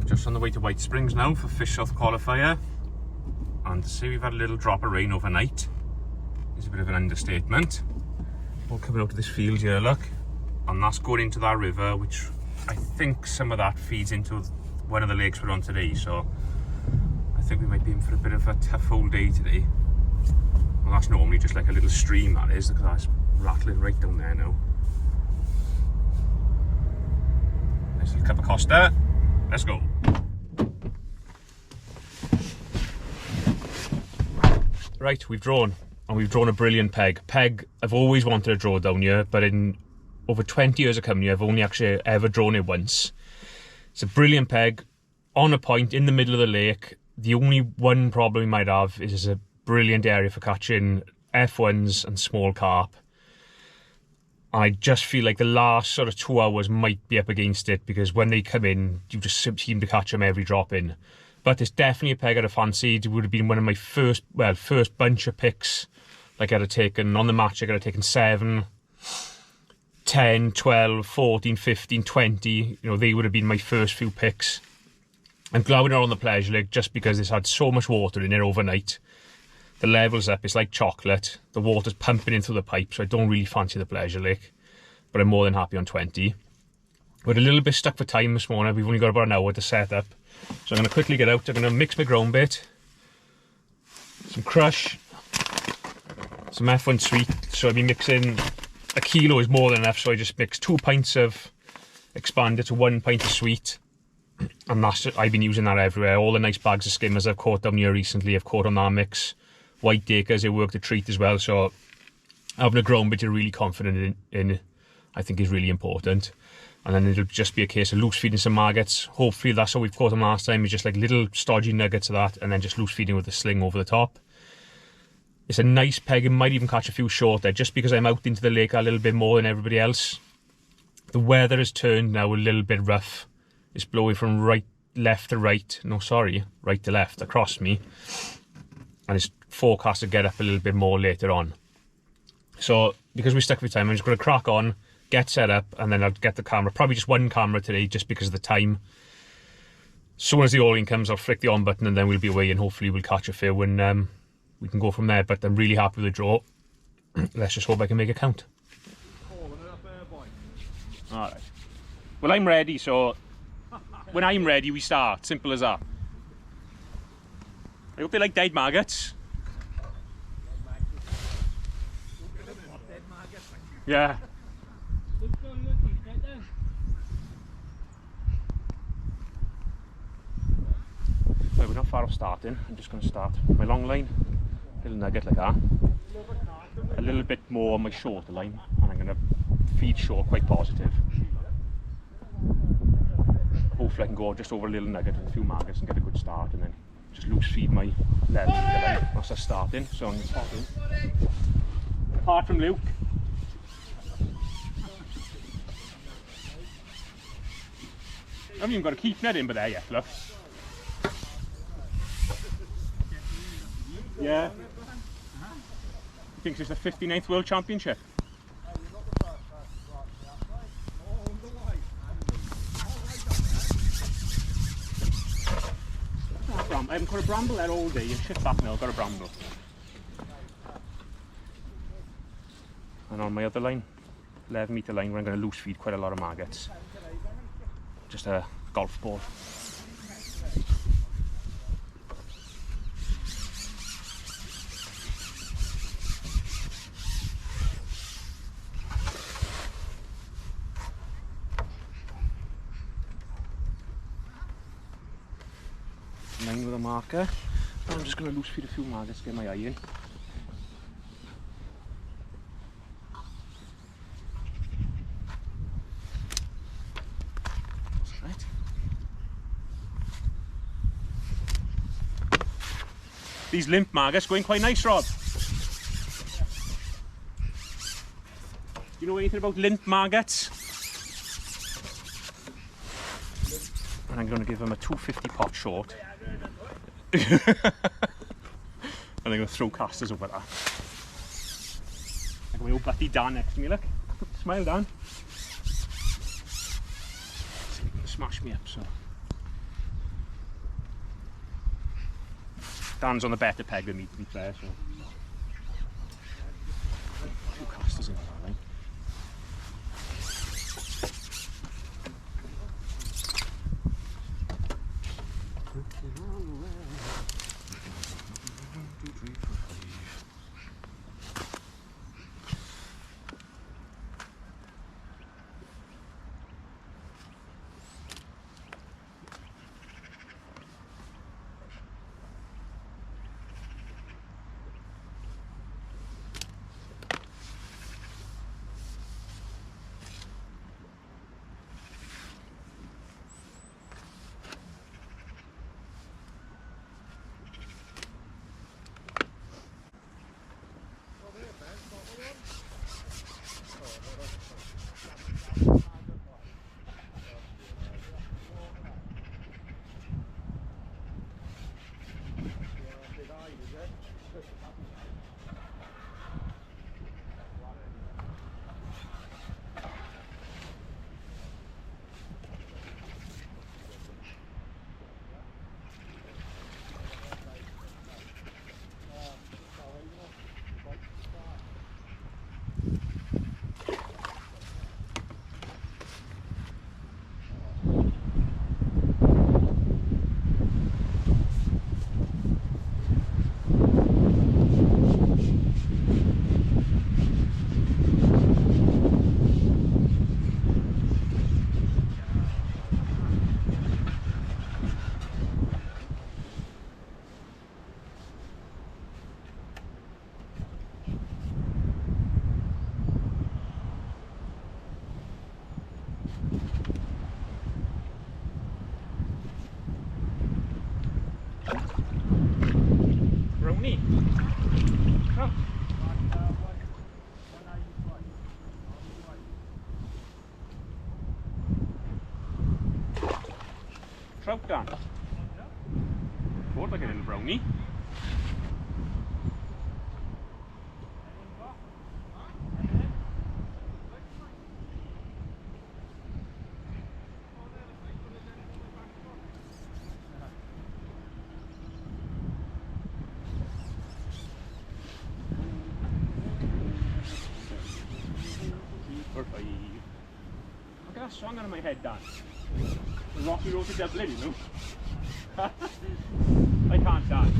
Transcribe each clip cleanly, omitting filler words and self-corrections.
Just on the way to White Springs now for Fishsouth qualifier. And to say we've had a little drop of rain overnight is a bit of an understatement. All coming out of this field here, look. And that's going into that river, which I think some of that feeds into one of the lakes we're on today. So I think we might be in for a bit of a tough old day today. Well, that's normally just like a little stream, that is. Look at that, it's rattling right down there now. Nice little cup of Costa. Let's go. Right, we've drawn, and we've drawn a brilliant peg. Peg I've always wanted to draw down here, but in over 20 years of coming here, I've only actually ever drawn it once. It's a brilliant peg, on a point, in the middle of the lake. The only one problem we might have is a brilliant area for catching F1s and small carp. I just feel like the last sort of 2 hours might be up against it, because when they come in, you just seem to catch them every drop in. But it's definitely a peg I'd have fancied. It would have been one of my first bunch of picks. Like I'd have taken, on the match, I'd have taken 7, 10, 12, 14, 15, 20. You know, they would have been my first few picks. I'm glad we're not on the pleasure lake, just because it's had so much water in it overnight. The level's up, it's like chocolate. The water's pumping in through the pipe, so I don't really fancy the pleasure lake. But I'm more than happy on 20. We're a little bit stuck for time this morning. We've only got about an hour to set up. So I'm going to quickly get out. I'm going to mix my ground bait, some crush, some F1 sweet. So I'll be mixing, a kilo is more than enough, so I just mix 2 pints of expander to 1 pint of sweet. And that's, I've been using that everywhere. All the nice bags of skimmers I've caught down here recently, I've caught on that mix. White Dakers, they worked a treat as well. So having a ground bait you're really confident in, I think is really important. And then it'll just be a case of loose feeding some maggots. Hopefully that's how we've caught them last time, is just like little stodgy nuggets of that, and then just loose feeding with a sling over the top. It's a nice peg. It might even catch a few short there, just because I'm out into the lake a little bit more than everybody else. The weather has turned now a little bit rough. It's blowing from left to right across me. And it's forecast to get up a little bit more later on. So because we're stuck with time, I'm just going to crack on, get set up, and then I'll get the camera. Probably just one camera today, just because of the time. As soon as the all-in comes, I'll flick the on button, and then we'll be away, and hopefully we'll catch a few, and we can go from there. But I'm really happy with the draw. Let's just hope I can make it count. Alright. Well, I'm ready, so when I'm ready, we start. Simple as that. I hope they like dead maggots. Yeah. Right, we're not far off starting. I'm just going to start my long line, little nugget like that, a little bit more on my shorter line, and I'm going to feed short quite positive. Hopefully I can go just over a little nugget and a few maggots and get a good start, and then just loose feed my level line. That's us starting, so I'm going to start in. Apart from Luke. I haven't even got a keep net in but there yet, look. Yeah. He thinks it's the 59th World Championship. I haven't got a bramble there all day. You shit back now, I've got a bramble. And on my other line, 11 metre line, where I'm going to loose feed quite a lot of maggots. Just a golf ball. Line with a marker. I'm just going to loose feed a few maggots, get my eye in. Right. These limp maggots going quite nice, Rob. You know anything about limp maggots? And I'm going to give them a 250 pot short. And I'm going to throw casters over that. I've got my old buddy Dan next to me, look. Smile, Dan. Smash me up, so. Dan's on the better peg than me, to be fair, so. A few casters in that line. Brownie. Oh. Trout Dan. Thought like a little brownie. Look at that song under my head, Dan. The Rocky Road to Dublin, you know. I can't dance.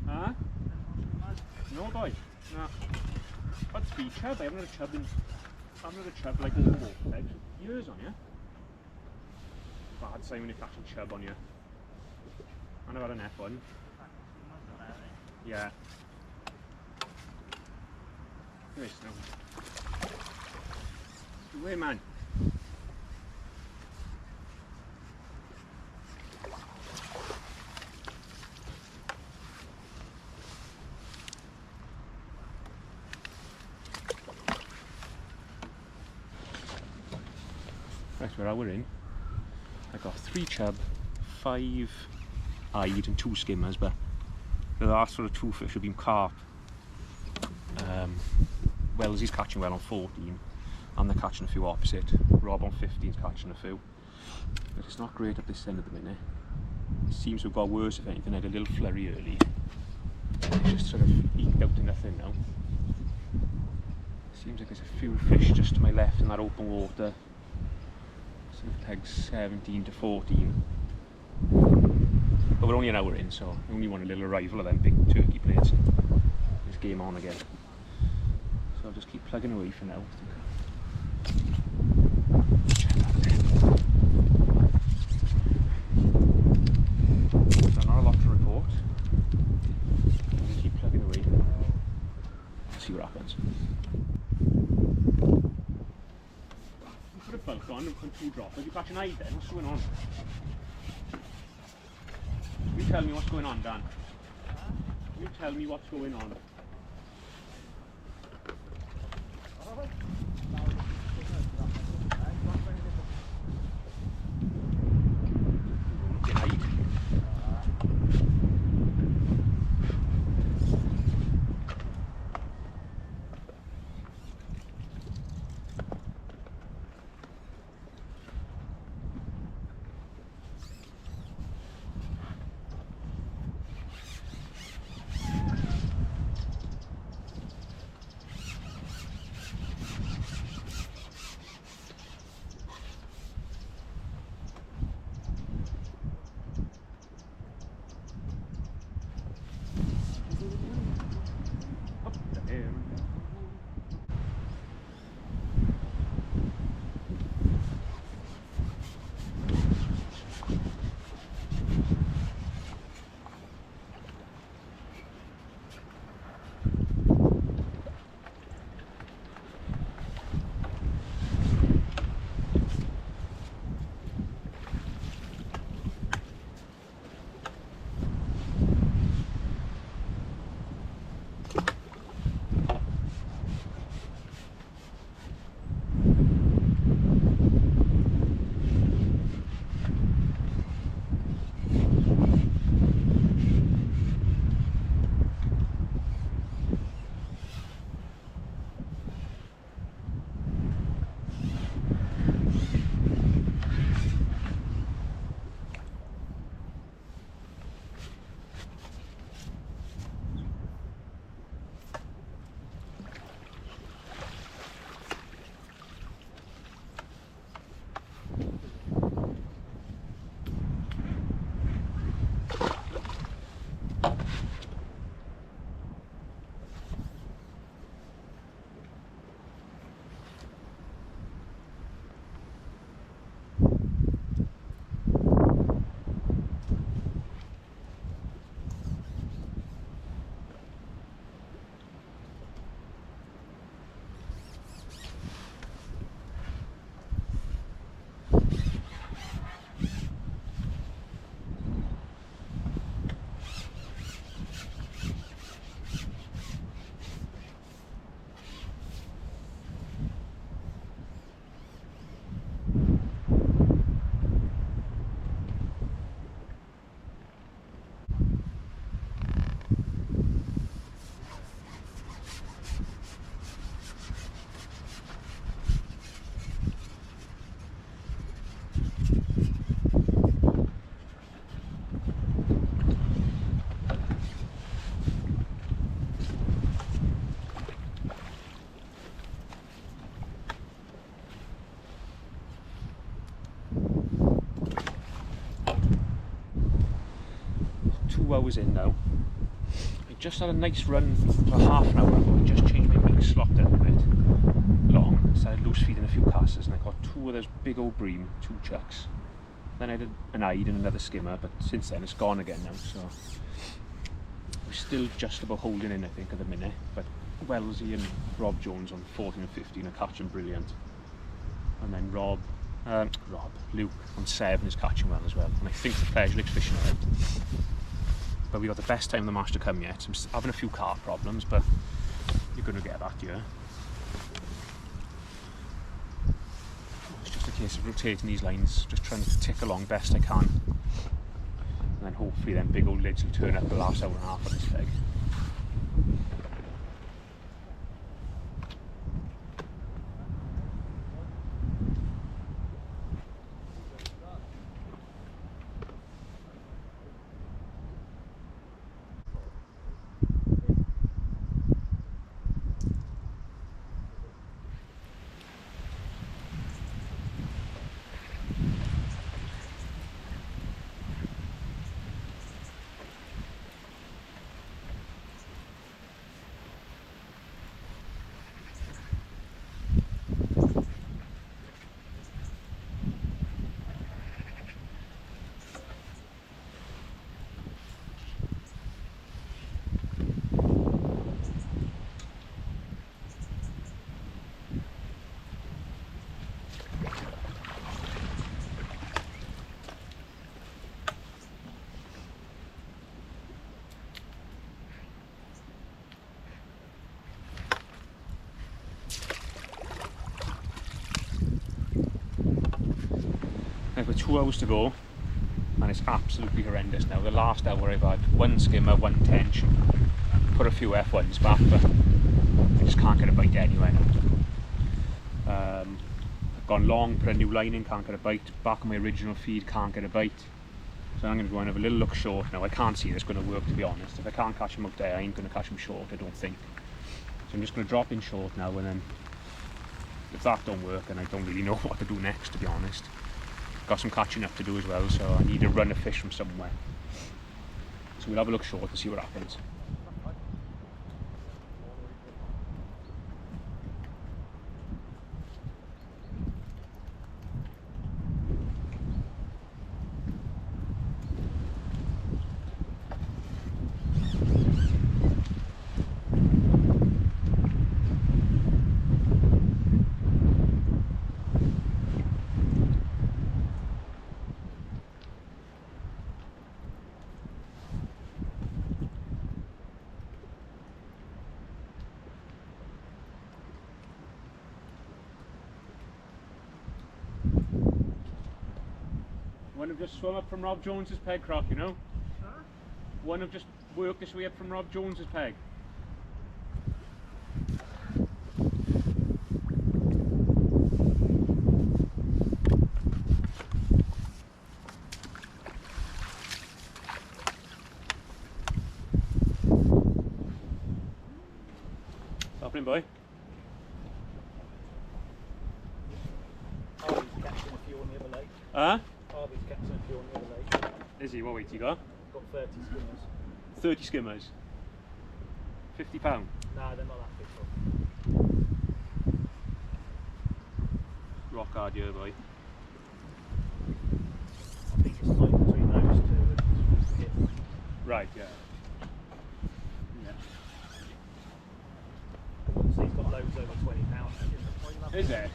Huh? No boy. No. What's the chub? I haven't had a chub like over years on you. Bad sign when you're catching chub on you. I never had an F1. Yeah. Nice now. Away, man. That's where we're in. I got 3 chub, 5 eyed and 2 skimmers, but the last sort of 2 fish have been carp. Wellesley's catching well on 14 and they're catching a few opposite. Rob on 15 is catching a few. But it's not great at this end at the minute. It seems to have got worse if anything. I had a little flurry early. It's just sort of eked out to nothing now. Seems like there's a few fish just to my left in that open water. Sort of pegs 17 to 14. But we're only an hour in, so I only want a little arrival of them big turkey plates. This game on again. So I'll just keep plugging away for now. So not a lot to report. I'll just keep plugging away. See what happens. bulk on and 2 drop. Have you got an eye then? What's going on? You tell me what's going on, Dan. You tell me what's going on. Hours in now. I just had a nice run for half an hour ago. I just changed my mix slot a little bit long, started loose feeding a few casters, and I got 2 of those big old bream, 2 chucks. Then I did an eyed and another skimmer, but since then it's gone again now, so we're still just about holding in, I think, at the minute. But Wellesley and Rob Jones on 14 and 15 are catching brilliant, and then Luke on 7 is catching well as well, and I think the Pleasure Lake's fishing out. But we got the best time of the match to come yet. I'm having a few carp problems, but you're going to get that here. It's just a case of rotating these lines, just trying to tick along best I can. And then hopefully them big old lids will turn up the last hour and a half of this peg. Got 2 hours to go, and it's absolutely horrendous now. The last hour I've had 1 skimmer, 1 tench, put a few F1s back, but I just can't get a bite anywhere now. I've gone long, put a new line in, can't get a bite. Back on my original feed, can't get a bite. So I'm going to go and have a little look short now. I can't see this going to work, to be honest. If I can't catch him up there, I ain't going to catch him short, I don't think. So I'm just going to drop in short now, and then if that don't work, then I don't really know what to do next, to be honest. Got some catching up to do as well, so I need to run a fish from somewhere. So we'll have a look short and see what happens. One have just swum up from Rob Jones's peg, Croc, you know? Huh? One have just worked this way up from Rob Jones's peg. What's happening, boy? Harvey's catching a few on the other lake. Huh? Harvey's catching a few on the other lake. Is he? What weight you got? Got 30 skimmers. 30 skimmers. £50. Nah, they're not that big. Though. Rock hard here, boy. I think it's like between those two. Right, yeah. So he's got loads over £20. Is there?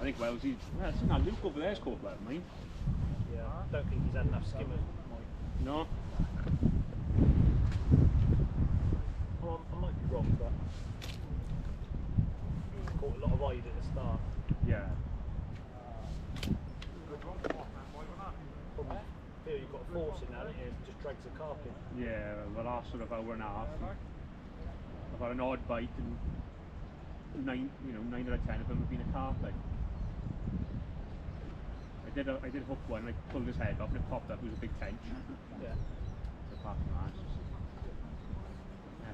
I think Wellesley. Well, I think Luke over there's caught better than mine. Yeah, I don't think he's had enough skimmers. No. Well, I might be wrong, but he caught a lot of eyed at the start. Yeah. Probably feel you've got a force in now, don't you? It just drags the carp in. Yeah, the last sort of hour and a half. I've had an odd bite, and 9 out of 10 of them have been a carp. Like. I did hook one, I pulled his head off and it popped up, it was a big tench. Yeah. Apart from that,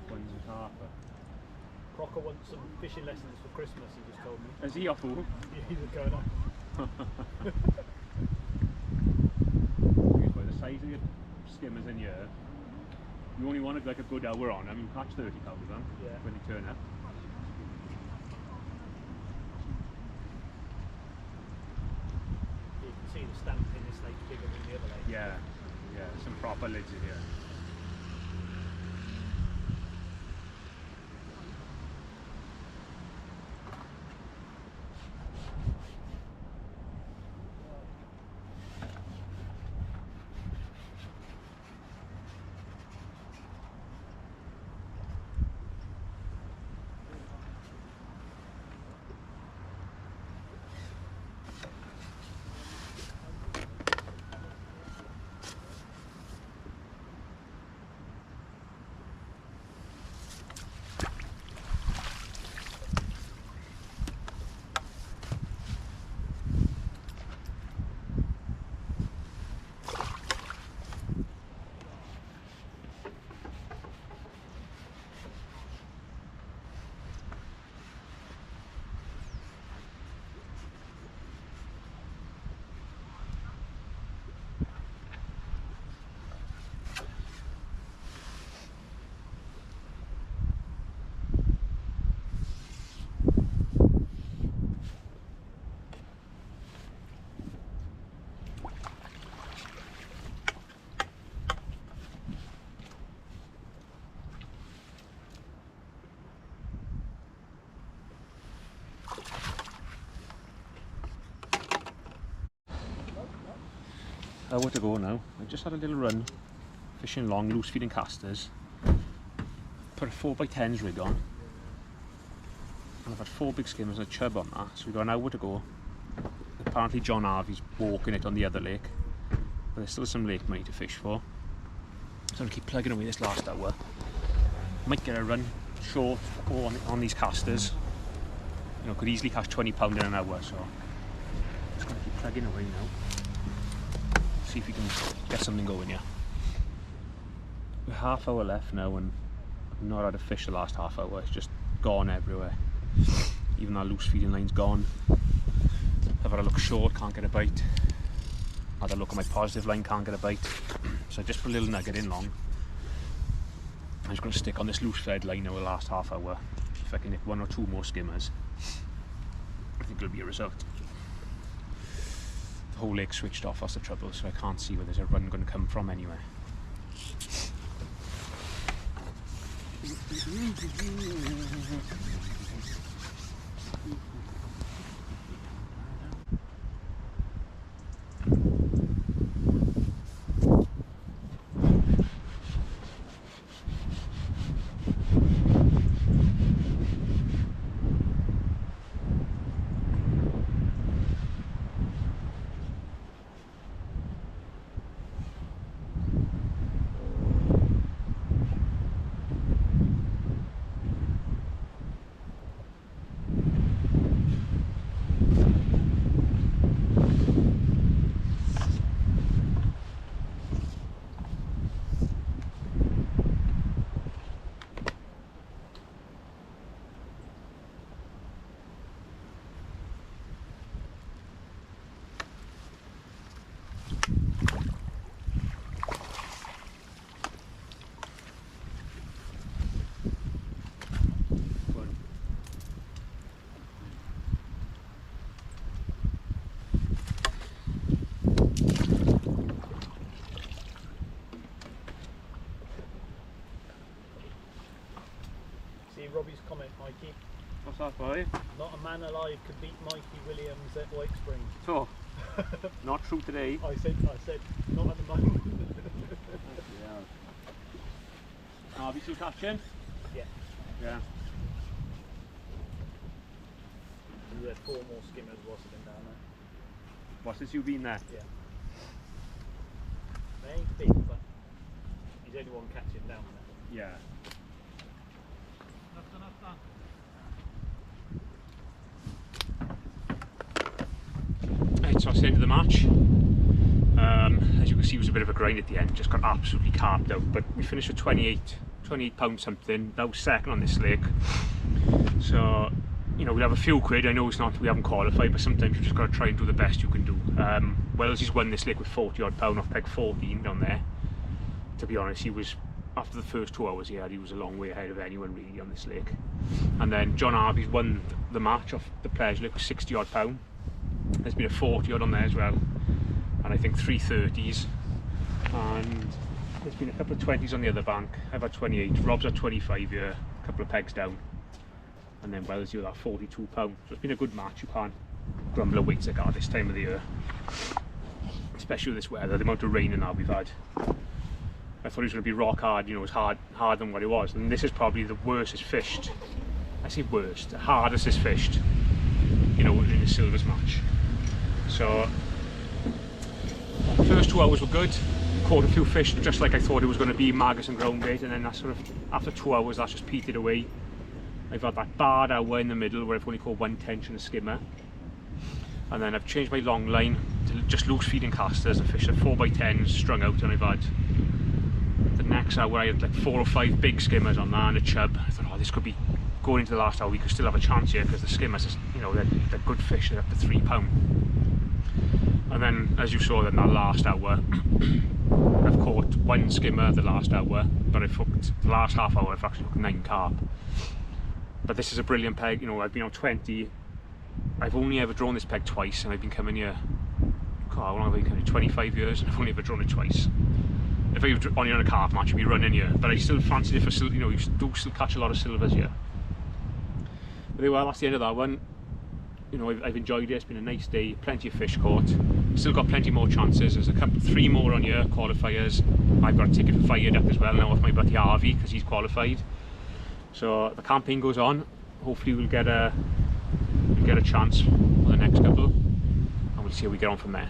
F1's and carp. Crocker wants some fishing lessons for Christmas, he just told me. Is he off all? He's going on. By the size of your skimmers in here, you only want like a good hour on them, you catch 30 pounds of them when they turn up. See the stamp in this lake's bigger than the other lake. Yeah, some proper lids in here. Hour to go now. I just had a little run fishing long, loose feeding casters. Put a 4x10s rig on. And I've had 4 big skimmers and a chub on that, so we've got an hour to go. The Apparently John Harvey's walking it on the other lake, but there's still some lake money to fish for. So I'm going to keep plugging away this last hour. Might get a run short or on these casters. You know, could easily catch £20 in an hour, so just going to keep plugging away now. See if we can get something going here. We're half hour left now and I've not had a fish the last half hour. It's just gone everywhere. Even that loose feeding line's gone. I've had a look short, can't get a bite. Had a look at my positive line, can't get a bite. So I just put a little nugget in long. I'm just going to stick on this loose fed line over the last half hour. If I can hit 1 or 2 more skimmers, I think it'll be a result. The whole lake switched off, that's the trouble, so I can't see where there's a run going to come from anywhere. Robbie's comment, Mikey. What's that, boy? Not a man alive could beat Mikey Williams at White Spring. Oh, not true today. I said, not at the moment. Yeah. Are we still catching? Yeah. Yeah. And we had 4 more skimmers whilst I've been down there. What, since you've been there? Yeah. They ain't big, but he's only one catching down there. Yeah. Right, so that's the end of the match. As you can see, it was a bit of a grind at the end, just got absolutely carved out, but we finished with 28 £28 something. That was second on this lake. So, you know, we'll have a few quid. I know it's not, we haven't qualified, but sometimes you just got to try and do the best you can do. Wellesley's won this lake with 40 odd pound off peg 14 down there. To be honest, he was, after the first 2 hours he was a long way ahead of anyone really on this lake. And then John Harvey's won the match off the pleasure lake with 60 odd pound. There's been a 40 odd on there as well, and I think 3 30s, and there's been a couple of 20s on the other bank. I've had 28, Rob's had 25 here, a couple of pegs down, and then Wellesley with that 42 pound. So it's been a good match. You can't grumble at weights like that this time of the year, especially with this weather, the amount of rain and that we've had. I thought it was going to be rock hard, you know, it was harder than what it was, and this is probably the worst it's fished. I say worst, the hardest it's fished, you know, in a silvers match. So first 2 hours were good, caught a few fish just like I thought it was going to be, maggots and ground bait, and then that sort of, after 2 hours that's just petered away. I've had that bad hour in the middle where I've only caught 1 tench and a skimmer, and then I've changed my long line to just loose feeding casters. I fished at 4x10s strung out, and I've had the next hour I had like 4 or 5 big skimmers on that and a chub. I thought, oh, this could be, going into the last hour we could still have a chance here, because the skimmers, you know, they're good fish, they're up to £3. And then, as you saw, in that last hour, I've caught 1 skimmer the last hour, but I've hooked, the last half hour I've actually hooked 9 carp. But this is a brilliant peg, you know, I've been on 20, I've only ever drawn this peg twice, and I've been coming here, God, how long have I been coming here? 25 years, and I've only ever drawn it twice. If I were on a carp match, I'd be running here, but I still fancied it for, you know, you do still catch a lot of silvers here. But there we are, that's the end of that one. You know, I've enjoyed it, it's been a nice day, plenty of fish caught. Still got plenty more chances, there's a couple, 3 more on here, qualifiers. I've got a ticket for Fired Up as well now with my buddy Harvey, because he's qualified. So the campaign goes on, hopefully we'll get a chance for the next couple, and we'll see how we get on from there.